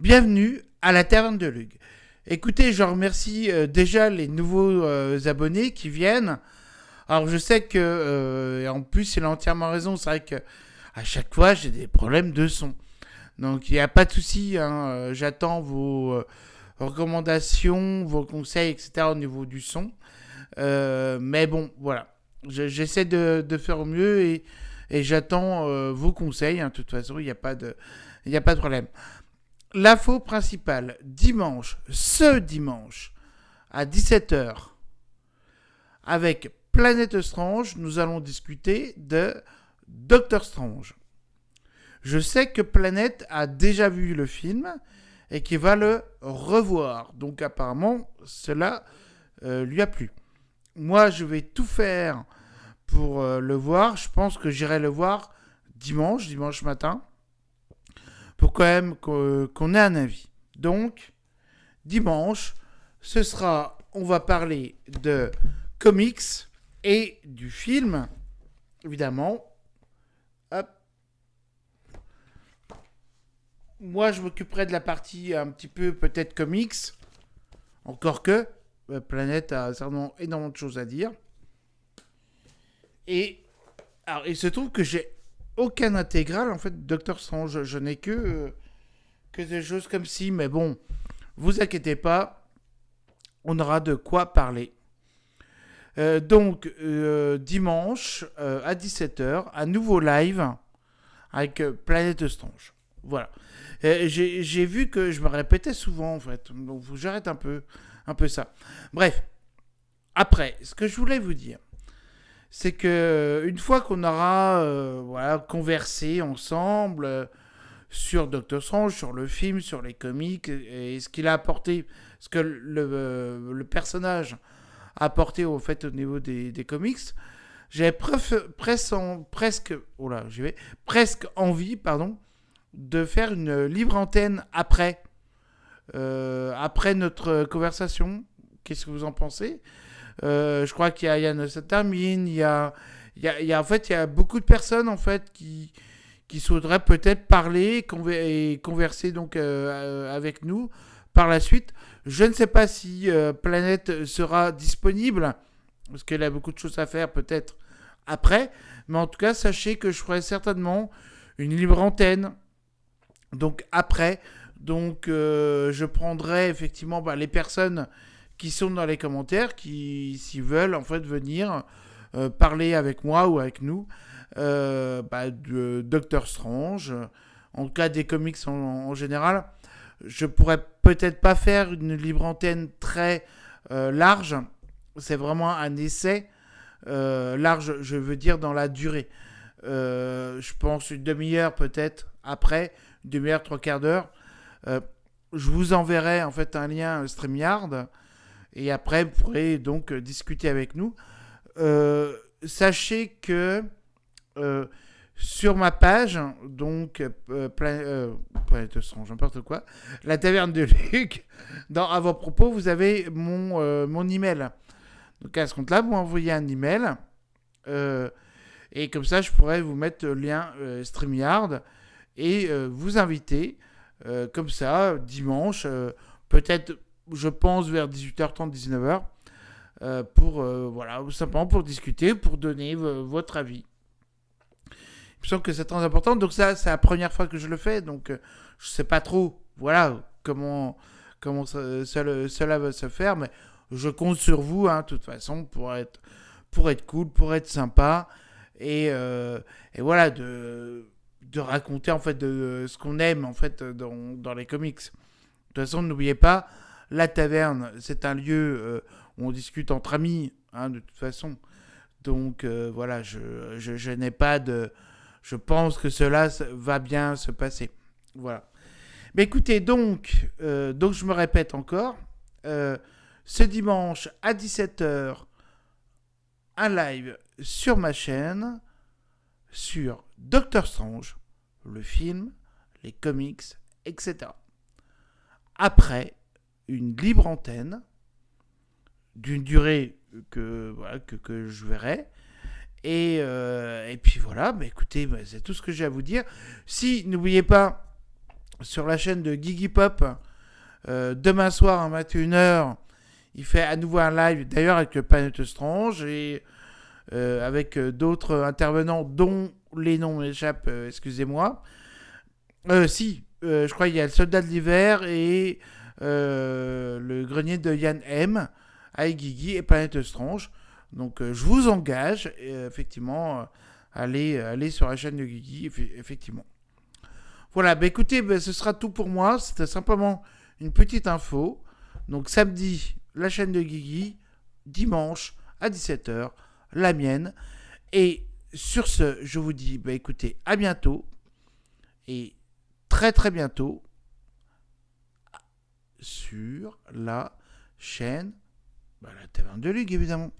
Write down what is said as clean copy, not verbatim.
Bienvenue à la Taverne de Lug. Écoutez, je remercie déjà les nouveaux abonnés qui viennent. Alors je sais que, et en plus il a entièrement raison, c'est vrai que à chaque fois j'ai des problèmes de son. Donc il n'y a pas de souci, hein, j'attends vos recommandations, vos conseils, etc. au niveau du son. Mais bon, voilà. J'essaie de faire au mieux et j'attends vos conseils. Hein, de toute façon, il n'y a pas de problème. L'info principale, ce dimanche, à 17h, avec Planète Strange, nous allons discuter de Doctor Strange. Je sais que Planète a déjà vu le film et qu'il va le revoir. Donc apparemment, cela lui a plu. Moi, je vais tout faire pour le voir. Je pense que j'irai le voir dimanche matin, pour quand même qu'on ait un avis. Donc, dimanche, on va parler de comics et du film, évidemment. Hop. Moi, je m'occuperai de la partie un petit peu peut-être comics, encore que Planète a certainement énormément de choses à dire. Et alors, il se trouve que j'ai aucun intégral en fait de Doctor Strange. Je n'ai que des choses comme ci, mais bon, vous inquiétez pas, on aura de quoi parler. Dimanche à 17h, un nouveau live avec Planète Strange. Voilà. J'ai vu que je me répétais souvent en fait, donc j'arrête un peu ça. Bref, après, ce que je voulais vous dire, c'est que une fois qu'on aura conversé ensemble sur Doctor Strange, sur le film, sur les comics et ce qu'il a apporté, ce que le personnage a apporté au fait au niveau des comics, j'avais presque envie, de faire une libre antenne après notre conversation. Qu'est-ce que vous en pensez? Je crois qu'il y a Nosatamine, il y a en fait il y a beaucoup de personnes en fait qui souhaiteraient peut-être parler et converser donc avec nous par la suite. Je ne sais pas si Planète sera disponible parce qu'elle a beaucoup de choses à faire peut-être après, mais en tout cas sachez que je ferai certainement une libre antenne donc après. Donc je prendrai effectivement les personnes qui sont dans les commentaires, qui s'ils veulent en fait venir parler avec moi ou avec nous de Doctor Strange, en cas des comics en général. Je pourrais peut-être pas faire une libre antenne très large, c'est vraiment un essai large, je veux dire dans la durée. Je pense une demi-heure peut-être après, une demi-heure, trois quarts d'heure. Je vous enverrai en fait un lien StreamYard et après vous pourrez donc discuter avec nous. Sachez que sur ma page, donc Planète Strange, n'importe quoi, la Taverne de Luc, dans à vos propos, vous avez mon email. Donc à ce compte-là, vous m'envoyez un email et comme ça, je pourrais vous mettre le lien StreamYard et vous inviter comme ça dimanche, peut-être, je pense vers 18h30, 19h. Pour simplement pour discuter, pour donner votre avis. Il me semble que c'est très important. Donc ça, c'est la première fois que je le fais, donc je sais pas trop, comment cela va se faire, mais je compte sur vous, hein, de toute façon, pour être cool, pour être sympa, et voilà, de raconter en fait de ce qu'on aime en fait dans les comics. De toute façon, n'oubliez pas, la taverne, c'est un lieu où on discute entre amis, hein, de toute façon. Donc voilà, je n'ai pas de... Je pense que cela va bien se passer. Voilà. Mais écoutez, donc je me répète encore. Ce dimanche à 17h, un live sur ma chaîne sur Doctor Strange, le film, les comics, etc. Après, une libre antenne d'une durée que je verrai. Et puis voilà, écoutez, c'est tout ce que j'ai à vous dire. Si, n'oubliez pas, sur la chaîne de Guigui Pop. Demain soir à 21h, il fait à nouveau un live, d'ailleurs avec Planète Strange et avec d'autres intervenants dont les noms m'échappent, excusez-moi. Si, je crois qu'il y a le Soldat de l'hiver et le grenier de Yann M. avec Guigui et Planète Strange. Donc je vous engage, effectivement, aller sur la chaîne de Guigui, effectivement. Voilà, bah écoutez, bah, ce sera tout pour moi. C'était simplement une petite info. Donc samedi, la chaîne de Guigui. Dimanche, à 17h, la mienne. Et sur ce, je vous dis, bah écoutez, à bientôt. Et très très bientôt sur la chaîne, bah, la Taverne de Luc, évidemment.